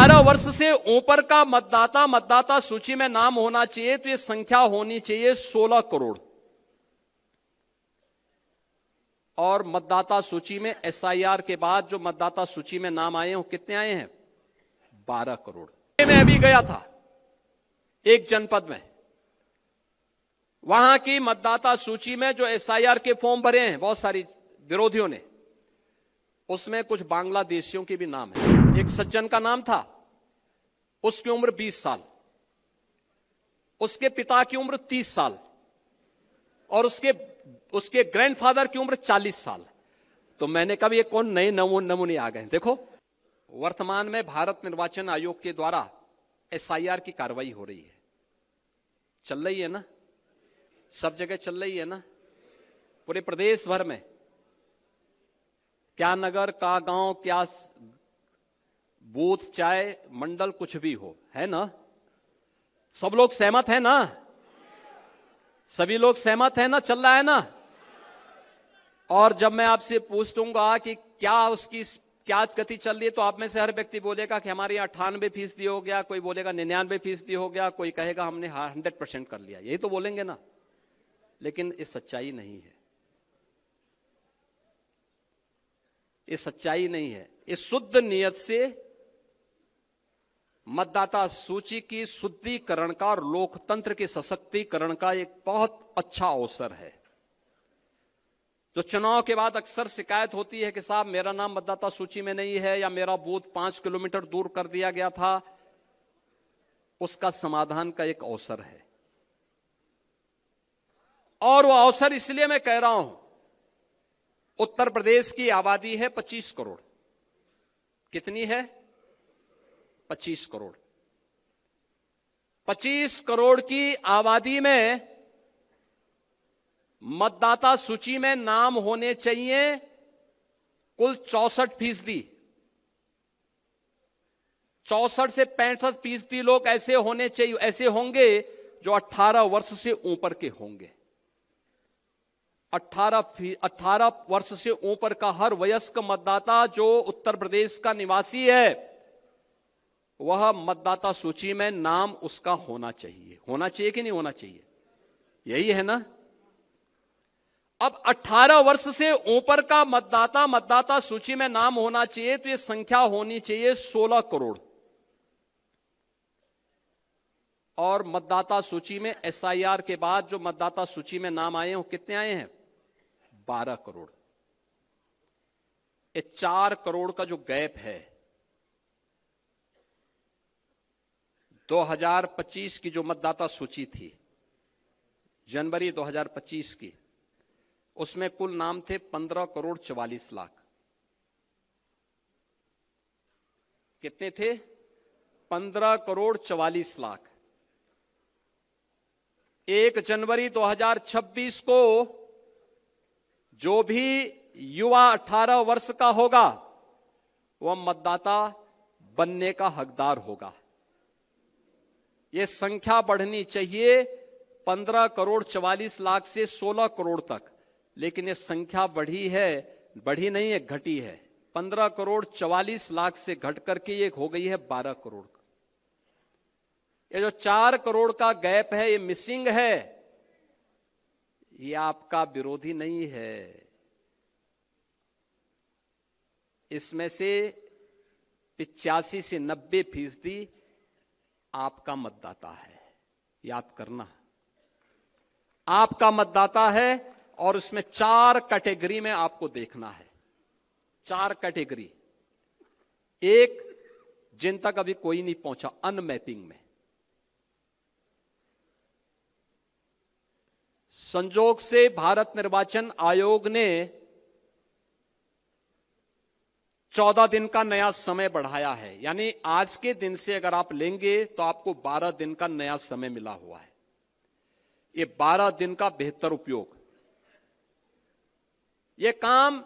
18 वर्ष से ऊपर का मतदाता सूची में नाम होना चाहिए, तो ये संख्या होनी चाहिए 16 करोड़। और मतदाता सूची में एसआईआर के बाद जो मतदाता सूची में नाम आए हैं वो कितने आए हैं? 12 करोड़। मैं अभी गया था एक जनपद में, वहां की मतदाता सूची में जो एसआईआर के फॉर्म भरे हैं बहुत सारी विरोधियों ने, उसमें कुछ बांग्लादेशियों के भी नाम है। एक सज्जन का नाम था, उसकी उम्र 20 साल, उसके पिता की उम्र 30 साल और उसके ग्रैंडफादर की उम्र 40 साल। तो मैंने कहा ये कौन नए नमूने आ गए। देखो, वर्तमान में भारत निर्वाचन आयोग के द्वारा एसआईआर की कार्रवाई हो रही है, चल रही है ना, सब जगह चल रही है ना, पूरे प्रदेश भर में, क्या नगर का गांव, क्या बूथ, चाहे मंडल, कुछ भी हो, है ना? सब लोग सहमत है ना? सभी लोग सहमत है ना? चल रहा है ना? और जब मैं आपसे पूछूंगा कि क्या उसकी क्या गति चल रही है, तो आप में से हर व्यक्ति बोलेगा कि हमारे यहाँ 98% हो गया, कोई बोलेगा 99% हो गया, कोई कहेगा हमने 100% कर लिया। यही तो बोलेंगे ना, लेकिन ये सच्चाई नहीं है, ये सच्चाई नहीं है। इस शुद्ध नियत से मतदाता सूची की शुद्धिकरण का और लोकतंत्र के सशक्तिकरण का एक बहुत अच्छा अवसर है। जो चुनाव के बाद अक्सर शिकायत होती है कि साहब मेरा नाम मतदाता सूची में नहीं है या मेरा बूथ 5 किलोमीटर दूर कर दिया गया था, उसका समाधान का एक अवसर है। और वो अवसर इसलिए मैं कह रहा हूं, उत्तर प्रदेश की आबादी है 25 करोड़। कितनी है? 25 करोड़। 25 करोड़ की आबादी में मतदाता सूची में नाम होने चाहिए कुल 64%। 64 से 65% लोग ऐसे होने चाहिए, ऐसे होंगे जो 18 वर्ष से ऊपर के होंगे। 18 वर्ष से ऊपर का हर वयस्क मतदाता जो उत्तर प्रदेश का निवासी है, वह मतदाता सूची में नाम उसका होना चाहिए। होना चाहिए कि नहीं होना चाहिए? यही है ना? अब 18 वर्ष से ऊपर का मतदाता सूची में नाम होना चाहिए, तो यह संख्या होनी चाहिए 16 करोड़। और मतदाता सूची में एसआईआर के बाद जो मतदाता सूची में नाम आए हैं वो कितने आए हैं? 12 करोड़। ये 4 करोड़ का जो गैप है, 2025 की जो मतदाता सूची थी, जनवरी 2025 की, उसमें कुल नाम थे 15 करोड़ 44 लाख। कितने थे? 15 करोड़ 44 लाख। 1 जनवरी 2026 को जो भी युवा 18 वर्ष का होगा वह मतदाता बनने का हकदार होगा। यह संख्या बढ़नी चाहिए 15 करोड़ 44 लाख से 16 करोड़ तक, लेकिन यह संख्या बढ़ी नहीं है, घटी है। 15 करोड़ 44 लाख से घट करके ये हो गई है 12 करोड़ का। ये जो 4 करोड़ का गैप है, ये मिसिंग है। ये आपका विरोधी नहीं है, इसमें से 85 से 90% आपका मतदाता है। याद करना, आपका मतदाता है। और उसमें 4 कैटेगरी में आपको देखना है। 4 कैटेगरी। एक, जिन तक अभी कोई नहीं पहुंचा, अनमैपिंग में। संजोग से भारत निर्वाचन आयोग ने 14 दिन का नया समय बढ़ाया है, यानी आज के दिन से अगर आप लेंगे तो आपको 12 दिन का नया समय मिला हुआ है। ये 12 दिन का बेहतर उपयोग। ये काम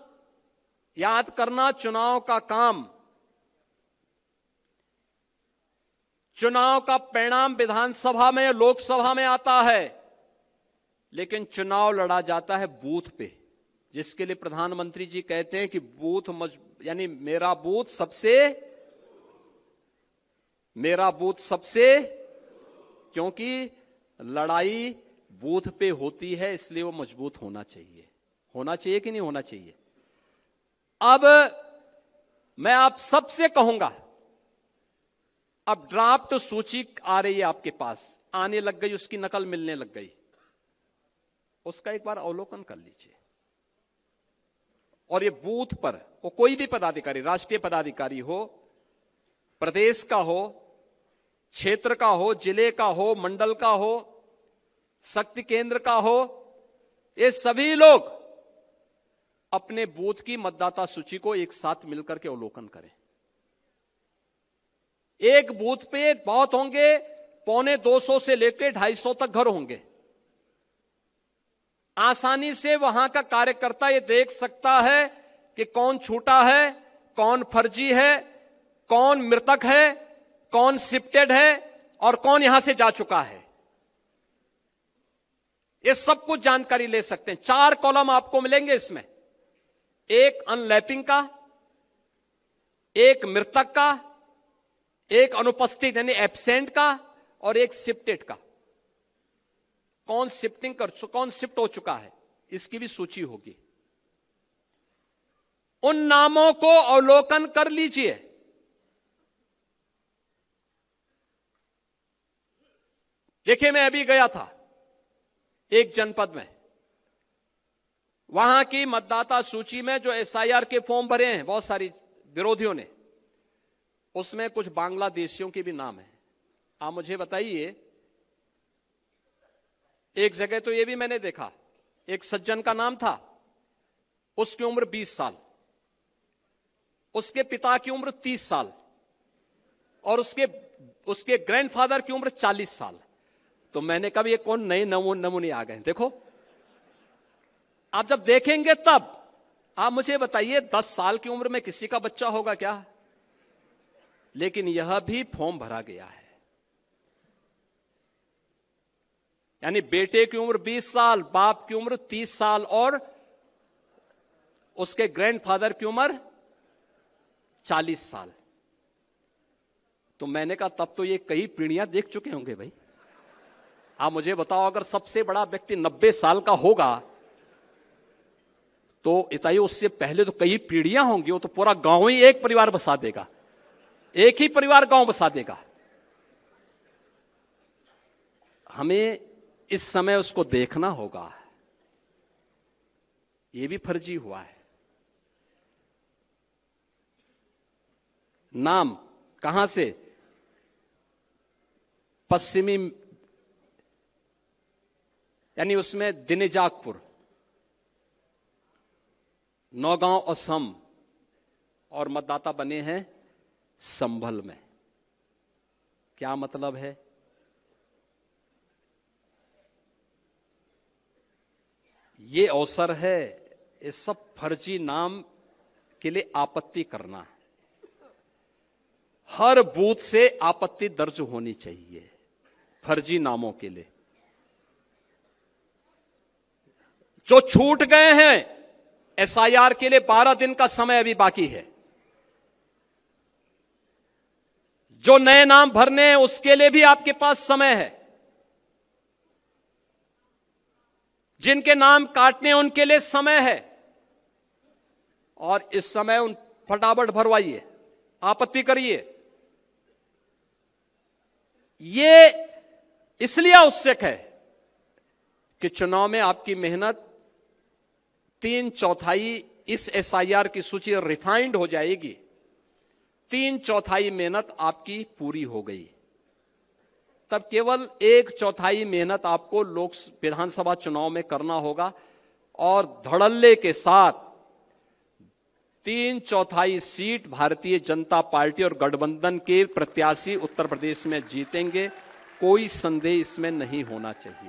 याद करना, चुनाव का काम, चुनाव का परिणाम विधानसभा में, लोकसभा में आता है, लेकिन चुनाव लड़ा जाता है बूथ पे, जिसके लिए प्रधानमंत्री जी कहते हैं कि बूथ यानी मेरा बूथ सबसे मेरा बूथ सबसे, क्योंकि लड़ाई बूथ पे होती है, इसलिए वो मजबूत होना चाहिए। होना चाहिए कि नहीं होना चाहिए? अब मैं आप सबसे कहूंगा, अब ड्राफ्ट सूची आ रही है आपके पास, आने लग गई, उसकी नकल मिलने लग गई, उसका एक बार अवलोकन कर लीजिए। और ये बूथ पर वो कोई भी पदाधिकारी, राष्ट्रीय पदाधिकारी हो, प्रदेश का हो, क्षेत्र का हो, जिले का हो, मंडल का हो, शक्ति केंद्र का हो, ये सभी लोग अपने बूथ की मतदाता सूची को एक साथ मिलकर के अवलोकन करें। एक बूथ पे बहुत होंगे, 250 से लेकर 250 तक घर होंगे। आसानी से वहां का कार्यकर्ता ये देख सकता है कि कौन छूटा है, कौन फर्जी है, कौन मृतक है, कौन शिफ्टेड है और कौन यहां से जा चुका है। ये सब कुछ जानकारी ले सकते हैं। 4 कॉलम आपको मिलेंगे इसमें, एक अनलैपिंग का, एक मृतक का, एक अनुपस्थित यानी एब्सेंट का और एक शिफ्टेड का। कौन कौन शिफ्ट हो चुका है, इसकी भी सूची होगी। उन नामों को अवलोकन कर लीजिए। देखिए, मैं अभी गया था एक जनपद में, वहां की मतदाता सूची में जो एसआईआर के फॉर्म भरे हैं बहुत सारी विरोधियों ने, उसमें कुछ बांग्लादेशियों के भी नाम है। आप मुझे बताइए, एक जगह तो यह भी मैंने देखा, एक सज्जन का नाम था, उसकी उम्र 20 साल, उसके पिता की उम्र 30 साल और उसके ग्रैंडफादर की उम्र 40 साल। तो मैंने कहा ये कौन नए नमूने आ गए। देखो, आप जब देखेंगे तब आप मुझे बताइए, 10 साल की उम्र में किसी का बच्चा होगा क्या? लेकिन यह भी फॉर्म भरा गया है। यानी बेटे की उम्र 20 साल, बाप की उम्र 30 साल और उसके ग्रैंडफादर की उम्र 40 साल। तो मैंने कहा तब तो ये कई पीढ़ियां देख चुके होंगे भाई। आप मुझे बताओ, अगर सबसे बड़ा व्यक्ति 90 साल का होगा तो इताई उससे पहले तो कई पीढ़ियां होंगी। वो तो पूरा गांव ही एक परिवार बसा देगा, एक ही परिवार गांव बसा देगा। हमें इस समय उसको देखना होगा। यह भी फर्जी हुआ है। नाम कहां से? पश्चिमी, यानी उसमें दिनेजाकपुर, नौगांव असम, और मतदाता बने हैं संभल में। क्या मतलब है? ये अवसर है इस सब फर्जी नाम के लिए आपत्ति करना। हर बूथ से आपत्ति दर्ज होनी चाहिए फर्जी नामों के लिए। जो छूट गए हैं एसआईआर के लिए 12 दिन का समय अभी बाकी है। जो नए नाम भरने हैं उसके लिए भी आपके पास समय है। जिनके नाम काटने हैं उनके लिए समय है। और इस समय उन फटाफट भरवाइए, आपत्ति करिए। ये इसलिए आवश्यक है कि चुनाव में आपकी मेहनत 3/4 इस एसआईआर की सूची रिफाइंड हो जाएगी। 3/4 मेहनत आपकी पूरी हो गई, तब केवल 1/4 मेहनत आपको विधानसभा चुनाव में करना होगा। और धड़ल्ले के साथ 3/4 सीट भारतीय जनता पार्टी और गठबंधन के प्रत्याशी उत्तर प्रदेश में जीतेंगे। कोई संदेह इसमें नहीं होना चाहिए।